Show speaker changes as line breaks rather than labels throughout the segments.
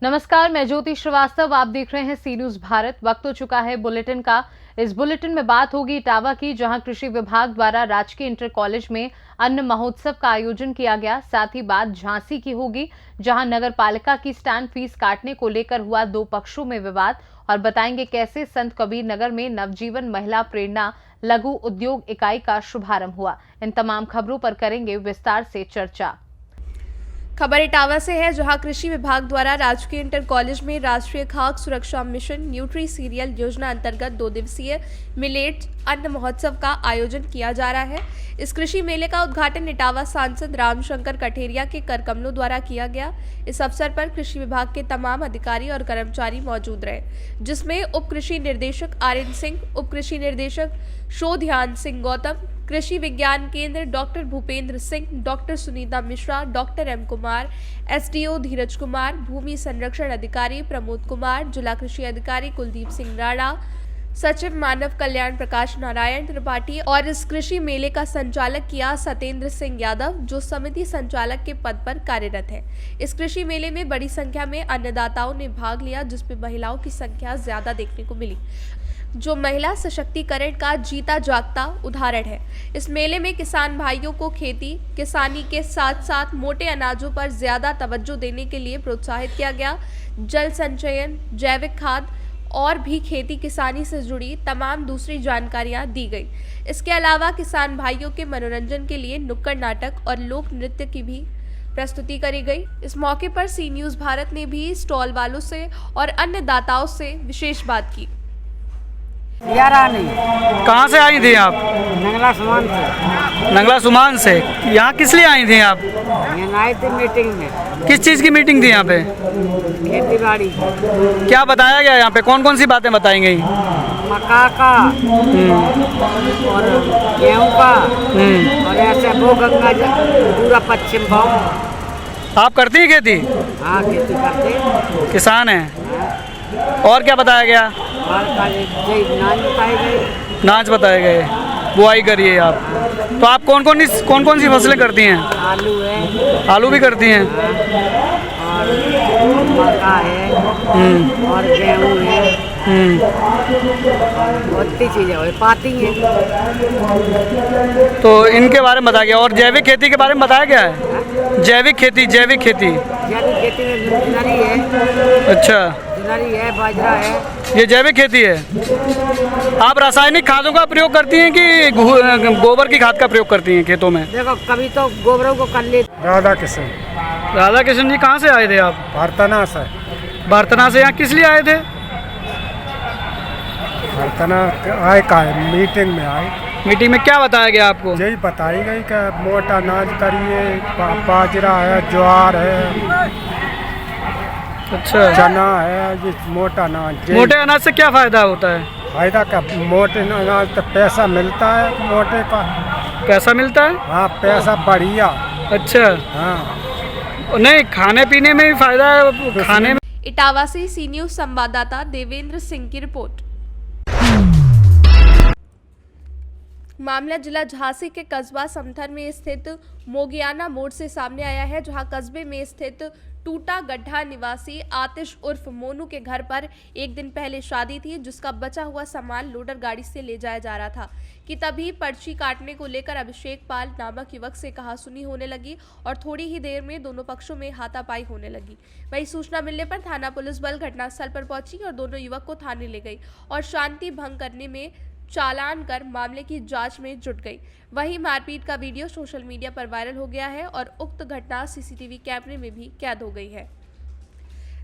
नमस्कार, मैं ज्योति श्रीवास्तव। आप देख रहे हैं सी न्यूज भारत। वक्त हो चुका है बुलेटिन का। इस बुलेटिन में बात होगी इटावा की, जहां कृषि विभाग द्वारा राजकीय इंटर कॉलेज में अन्न महोत्सव का आयोजन किया गया। साथ ही बात झांसी की होगी, जहां नगर पालिका की स्टैंड फीस काटने को लेकर हुआ दो पक्षों में विवाद, और बताएंगे कैसे संत कबीर नगर में नवजीवन महिला प्रेरणा लघु उद्योग इकाई का शुभारंभ हुआ। इन तमाम खबरों पर करेंगे विस्तार से चर्चा।
खबर इटावा से है, जहां कृषि विभाग द्वारा राजकीय इंटर कॉलेज में राष्ट्रीय खाद्य सुरक्षा मिशन न्यूट्री सीरियल योजना अंतर्गत 2 दिवसीय मिलेट अन्न महोत्सव का आयोजन किया जा रहा है। इस कृषि मेले का उद्घाटन इटावा सांसद रामशंकर कठेरिया के कर कमलों द्वारा किया गया। इस अवसर पर कृषि विभाग के तमाम अधिकारी और कर्मचारी मौजूद रहे, जिसमें उप कृषि निर्देशक आर्यन सिंह, उप कृषि निर्देशक शोध्यान सिंह गौतम, कृषि विज्ञान केंद्र doctor Bhupendra Singh, doctor Sunita Mishra, doctor M Kumar, SDO Dheeraj Kumar, भूमि संरक्षण अधिकारी प्रमोद कुमार, जिला कृषि अधिकारी कुलदीप सिंह राणा, सचिव मानव कल्याण प्रकाश नारायण त्रिपाठी और इस कृषि मेले का संचालक किया सत्येंद्र सिंह यादव, जो समिति संचालक के पद पर कार्यरत है। इस कृषि मेले में बड़ी संख्या में अन्नदाताओं ने भाग लिया, जिसमें महिलाओं की संख्या ज्यादा देखने को मिली, जो महिला सशक्तिकरण का जीता जागता उदाहरण है। इस मेले में किसान भाइयों को खेती किसानी के साथ साथ मोटे अनाजों पर ज्यादा तवज्जो देने के लिए प्रोत्साहित किया गया। जल संचयन, जैविक खाद और भी खेती किसानी से जुड़ी तमाम दूसरी जानकारियां दी गई। इसके अलावा किसान भाइयों के मनोरंजन के लिए नुक्कड़ नाटक और लोक नृत्य की भी प्रस्तुति करी गई। इस मौके पर सी न्यूज भारत ने भी स्टॉल वालों से और अन्य दाताओं से विशेष बात की।
कहाँ से आई थी आप?
नंगला सुमान से।
नंगला सुमान से। यहाँ किस लिए आई थी आप?
यहाँ आई थी मीटिंग में।
किस चीज़ की मीटिंग थी यहाँ पे?
खेती बाड़ी।
क्या बताया गया यहाँ पे? कौन कौन सी बातें बताई गई?
मक्का का और गेहूँ का और ऐसे वो गंगा पूरा पश्चिम भाव।
आप करती हैं खेती?
हाँ, खेती करते।
किसान हैं। और क्या बताया गया?
नाच बताए गए।
नाच बताए गए। बुआई करिए आप। तो आप कौन कौन सी फसलें करती हैं?
आलू है।
आलू भी करती हैं?
और मक्का है और गेहूँ है। बहुत सी चीज़ें और पाती हैं।
तो इनके बारे में बताया गया। और जैविक खेती के बारे में बताया गया है? जैविक खेती।
जैविक खेती में जुनरी है।
अच्छा,
जुनरी है, बाजरा है।
ये जैविक खेती है। आप रासायनिक खादों का प्रयोग करती हैं कि गोबर की खाद का प्रयोग करती हैं खेतों में?
देखो, कभी तो गोबरों को कर ले।
राधा किशन जी, कहाँ से आए थे आप?
बर्तना से।
बर्तना से। यहाँ किस लिए आए थे?
बर्तना आए का है, मीटिंग में आए।
मीटिंग में क्या बताया गया आपको?
यही बताई गई कि मोटा अनाज करिए, बाजरा है, ज्वार है,
अच्छा,
चना है, ये मोटा अनाज।
मोटे अनाज से क्या फायदा होता है?
फायदा क्या? मोटे अनाज तो पैसा मिलता है, मोटे का
पैसा मिलता है।
हाँ, पैसा बढ़िया।
अच्छा,
हाँ,
नहीं, खाने पीने में भी फायदा है, खाने में।
इटावा से सी न्यूज संवाददाता देवेंद्र सिंह की रिपोर्ट। मामला जिला झांसी के कस्बा समथर में स्थित मोगियाना मोड़ से सामने आया है, जहां कस्बे में स्थित टूटा गड्ढा निवासी आतिश उर्फ मोनू के घर पर एक दिन पहले शादी थी, जिसका बचा हुआ सामान लोडर गाड़ी से ले जाया जा रहा था कि तभी पर्ची काटने को लेकर अभिषेक पाल नामक युवक से कहासुनी होने लगी और थोड़ी ही देर में दोनों पक्षों में हाथापाई होने लगी। वहीं सूचना मिलने पर थाना पुलिस बल घटनास्थल पर पहुंची और दोनों युवक को थाने ले गई और शांति भंग करने में चालान कर मामले की जांच में जुट गई। वहीं मारपीट का वीडियो सोशल मीडिया पर वायरल हो गया है और उक्त घटना सीसीटीवी कैमरे में भी कैद हो गई है।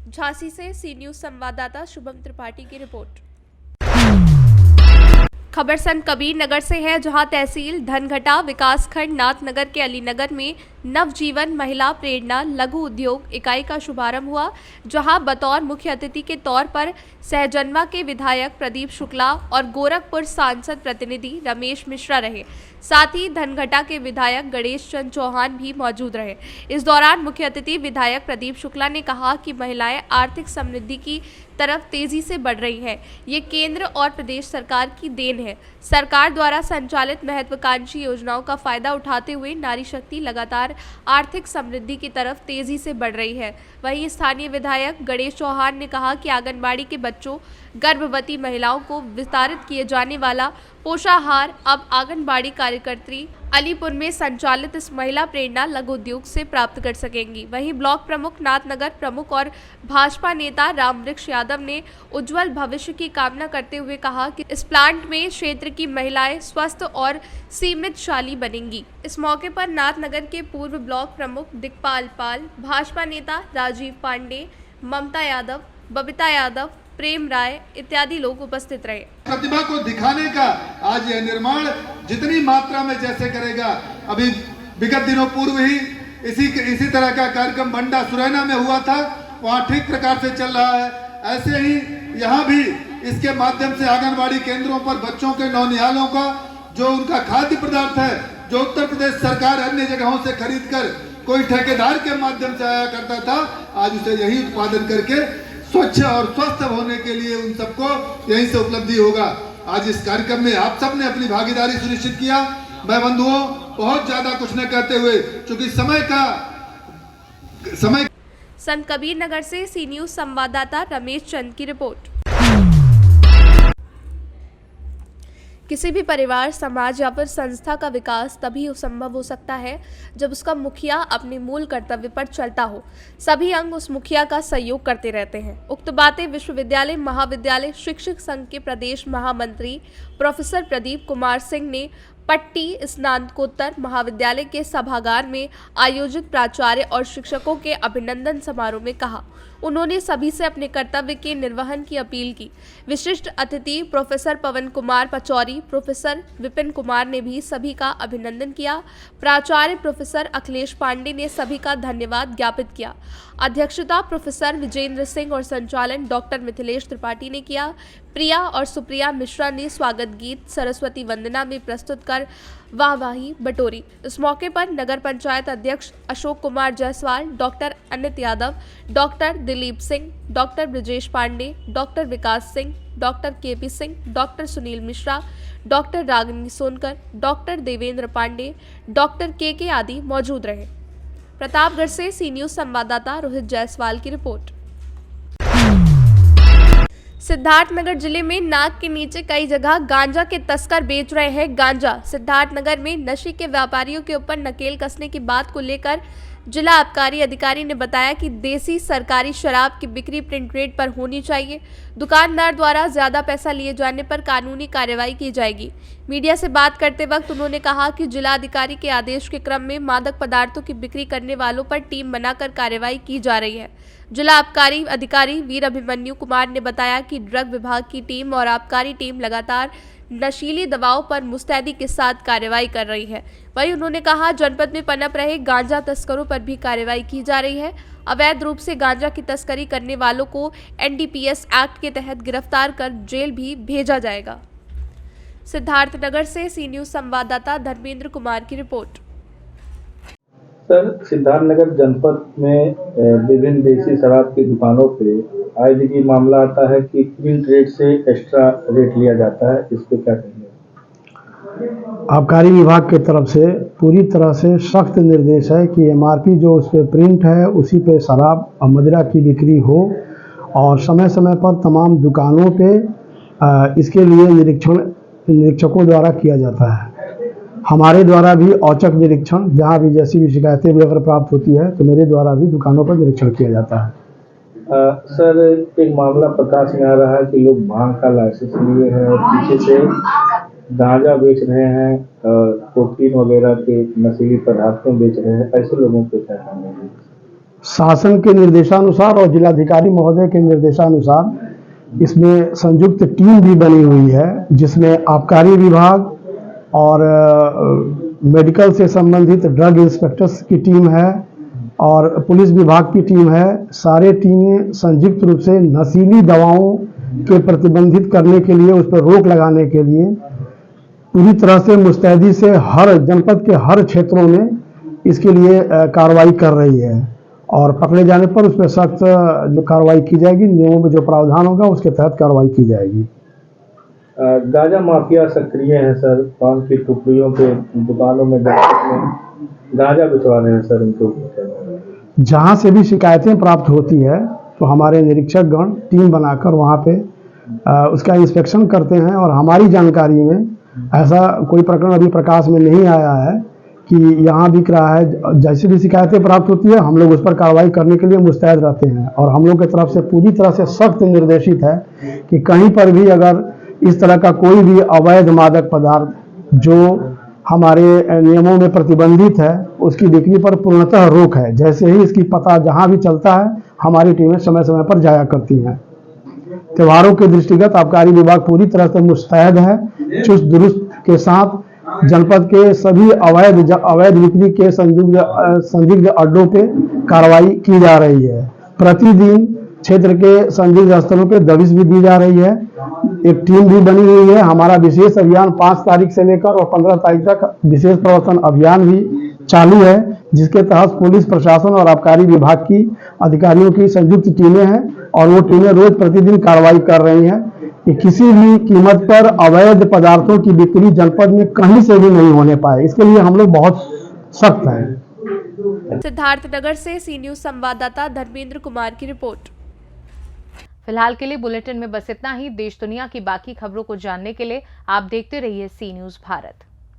झांसी से सी न्यूज संवाददाता शुभम त्रिपाठी की रिपोर्ट। खबर संत कबीर नगर से है, जहां तहसील धनघटा विकासखंड नाथनगर के अलीनगर में नवजीवन महिला प्रेरणा लघु उद्योग इकाई का शुभारंभ हुआ, जहां बतौर मुख्य अतिथि के तौर पर सहजनवा के विधायक प्रदीप शुक्ला और गोरखपुर सांसद प्रतिनिधि रमेश मिश्रा रहे। साथ ही धनघटा के विधायक गणेश चंद चौहान भी मौजूद रहे। इस दौरान मुख्य अतिथि विधायक प्रदीप शुक्ला ने कहा कि महिलाएं आर्थिक समृद्धि की तरफ तेजी से बढ़ रही हैं। ये केंद्र और प्रदेश सरकार की देन है। सरकार द्वारा संचालित महत्वाकांक्षी योजनाओं का फायदा उठाते हुए नारी शक्ति लगातार आर्थिक समृद्धि की तरफ तेजी से बढ़ रही है। वहीं स्थानीय विधायक गणेश चौहान ने कहा कि आंगनबाड़ी के बच्चों, गर्भवती महिलाओं को वितरित किए जाने वाला पोषाहार अब आंगनबाड़ी कार्यकर्त्री अलीपुर में संचालित इस महिला प्रेरणा लघु उद्योग से प्राप्त कर सकेंगी। वहीं ब्लॉक प्रमुख, नाथनगर प्रमुख और भाजपा नेता रामवृक्ष यादव ने उज्जवल भविष्य की कामना करते हुए कहा कि इस प्लांट में क्षेत्र की महिलाएं स्वस्थ और सीमितशाली बनेंगी। इस मौके पर नाथनगर के पूर्व ब्लॉक प्रमुख दिक्पाल पाल, भाजपा नेता राजीव पांडे, ममता यादव, बबीता यादव, प्रेम राय इत्यादि लोग उपस्थित रहे।
प्रतिभा को दिखाने का आज यह निर्माण जितनी मात्रा में जैसे करेगा, अभी विगत दिनों पूर्व ही इसी तरह का कार्यक्रम बंडा सुरैना में हुआ था, वहाँ ठीक प्रकार से चल रहा है। ऐसे ही यहाँ भी इसके माध्यम से आंगनबाड़ी केंद्रों पर बच्चों के नौनिहालों का जो उनका खाद्य पदार्थ है, जो उत्तर प्रदेश सरकार अन्य जगहों से खरीद कर कोई ठेकेदार के माध्यम से आया करता था, आज उसे यही उत्पादन करके स्वच्छ और स्वस्थ होने के लिए उन सबको यहीं से उपलब्धि होगा। आज इस कार्यक्रम में आप सब ने अपनी भागीदारी सुनिश्चित किया। मैं बंधुओं बहुत ज्यादा कुछ न कहते हुए, चूंकि समय
संत कबीर नगर से सी न्यूज संवाददाता रमेश चंद की रिपोर्ट। किसी भी परिवार, समाज या फिर संस्था का विकास तभी संभव हो सकता है जब उसका मुखिया अपने मूल कर्तव्य पर चलता हो। सभी अंग उस मुखिया का सहयोग करते रहते हैं। उक्त बातें विश्वविद्यालय महाविद्यालय शिक्षक संघ के प्रदेश महामंत्री प्रोफेसर प्रदीप कुमार सिंह ने पट्टी स्नातकोत्तर महाविद्यालय के सभागार में आयोजित प्राचार्य और शिक्षकों के अभिनंदन समारोह में कहा। उन्होंने सभी से अपने कर्तव्य के निर्वहन की अपील की। विशिष्ट अतिथि प्रोफेसर पवन कुमार पचौरी, प्रोफेसर विपिन कुमार ने भी सभी का अभिनंदन किया। प्राचार्य प्रोफेसर अखिलेश पांडे ने सभी का धन्यवाद ज्ञापित किया। अध्यक्षता प्रोफेसर विजेंद्र सिंह और संचालन डॉक्टर मिथिलेश त्रिपाठी ने किया। प्रिया और सुप्रिया मिश्रा ने स्वागत गीत सरस्वती वंदना में प्रस्तुत कर वाहवाही बटोरी। इस मौके पर नगर पंचायत अध्यक्ष Ashok Kumar Jaiswal, doctor Anit Yadav, doctor Dilip Singh, doctor Brajesh Pandey, doctor Vikas Singh, doctor KP Singh, doctor Sunil Mishra, doctor Ragini Sonkar, doctor Devendra Pandey, doctor के आदि मौजूद रहे। प्रतापगढ़ से सी न्यूज संवाददाता रोहित जायसवाल की रिपोर्ट। सिद्धार्थनगर जिले में नाक के नीचे कई जगह गांजा के तस्कर बेच रहे हैं गांजा। सिद्धार्थनगर में नशे के व्यापारियों के ऊपर नकेल कसने की बात को लेकर जिला आबकारी अधिकारी ने बताया कि देसी सरकारी शराब की बिक्री प्रिंट रेट पर होनी चाहिए। दुकानदार द्वारा ज्यादा पैसा लिए जाने पर कानूनी कार्रवाई की जाएगी। मीडिया से बात करते वक्त उन्होंने कहा कि जिला अधिकारी के आदेश के क्रम में मादक पदार्थों की बिक्री करने वालों पर टीम बनाकर कार्रवाई की जा रही है। जिला आबकारी अधिकारी वीर अभिमन्यु कुमार ने बताया कि ड्रग विभाग की टीम और आबकारी टीम लगातार नशीली दवाओं पर मुस्तैदी के साथ कार्रवाई कर रही है। वहीं उन्होंने कहा जनपद में पनप रहे गांजा तस्करों पर भी कार्रवाई की जा रही है। अवैध रूप से गांजा की तस्करी करने वालों को NDPS एक्ट के तहत गिरफ्तार कर जेल भी भेजा जाएगा। सिद्धार्थनगर से सी न्यूज संवाददाता धर्मेंद्र कुमार की रिपोर्ट।
सर, सिद्धार्थनगर जनपद में विभिन्न देसी शराब की दुकानों पे आए दिन ये मामला आता है कि प्रिंट रेट से एक्स्ट्रा रेट लिया जाता है। इस पे क्या कहेंगे?
आबकारी विभाग की तरफ से पूरी तरह से सख्त निर्देश है कि MRP जो उस पर प्रिंट है उसी पे शराब और मदिरा की बिक्री हो और समय समय पर तमाम दुकानों पे इसके लिए निरीक्षकों द्वारा किया जाता है। हमारे द्वारा भी औचक निरीक्षण, जहाँ भी जैसी भी शिकायतें भी अगर प्राप्त होती है तो मेरे द्वारा भी दुकानों पर निरीक्षण किया जाता है।
सर, एक मामला प्रकाश में आ रहा है कि लोग भांग का लाइसेंस लिए हैं और पीछे से गांजा बेच रहे हैं, कोकीन वगैरह के नशीली पदार्थों बेच रहे हैं। ऐसे लोगों को क्या करना है?
शासन के निर्देशानुसार और जिलाधिकारी महोदय के निर्देशानुसार इसमें संयुक्त टीम भी बनी हुई है, जिसमें आबकारी विभाग और मेडिकल से संबंधित ड्रग इंस्पेक्टर्स की टीम है और पुलिस विभाग की टीम है। सारे टीमें संयुक्त रूप से नशीली दवाओं के प्रतिबंधित करने के लिए, उस पर रोक लगाने के लिए पूरी तरह से मुस्तैदी से हर जनपद के हर क्षेत्रों में इसके लिए कार्रवाई कर रही है और पकड़े जाने पर उस पर सख्त जो कार्रवाई की जाएगी, नियमों में जो प्रावधान होगा उसके तहत कार्रवाई की जाएगी।
गांजा माफिया सक्रिय है सर, पान की टुकड़ियों के दुकानों में गांजा बिचवा रहे हैं सर। इनको
जहाँ से भी शिकायतें प्राप्त होती है तो हमारे निरीक्षक गण टीम बनाकर वहाँ पे उसका इंस्पेक्शन करते हैं और हमारी जानकारी में ऐसा कोई प्रकरण अभी प्रकाश में नहीं आया है कि यहाँ बिक रहा है। जैसे भी शिकायतें प्राप्त होती है हम लोग उस पर कार्रवाई करने के लिए मुस्तैद रहते हैं और हम लोग की तरफ से पूरी तरह से सख्त निर्देशित है कि कहीं पर भी अगर इस तरह का कोई भी अवैध मादक पदार्थ जो हमारे नियमों में प्रतिबंधित है उसकी बिक्री पर पूर्णतः रोक है। जैसे ही इसकी पता जहाँ भी चलता है हमारी टीमें समय समय पर जाया करती हैं। त्योहारों के दृष्टिगत आबकारी विभाग पूरी तरह से मुस्तैद है, चुस्त दुरुस्त के साथ जनपद के सभी अवैध बिक्री के संदिग्ध अड्डों पे कार्रवाई की जा रही है। प्रतिदिन क्षेत्र के संदिग्ध स्थलों पे दबिश भी दी जा रही है। एक टीम भी बनी हुई है। हमारा विशेष अभियान 5 तारीख से लेकर और 15 तारीख तक विशेष प्रवर्तन अभियान भी चालू है, जिसके तहत पुलिस प्रशासन और आबकारी विभाग की अधिकारियों की संयुक्त टीमें हैं और वो टीमें रोज प्रतिदिन कार्रवाई कर रही हैं कि किसी भी कीमत पर अवैध पदार्थों की बिक्री जनपद में कहीं से भी नहीं होने पाए। इसके लिए हम लोग बहुत सख्त हैं।
सिद्धार्थनगर से सी न्यूज संवाददाता धर्मेंद्र कुमार की रिपोर्ट।
फिलहाल के लिए बुलेटिन में बस इतना ही। देश दुनिया की बाकी खबरों को जानने के लिए आप देखते रहिए सी न्यूज भारत।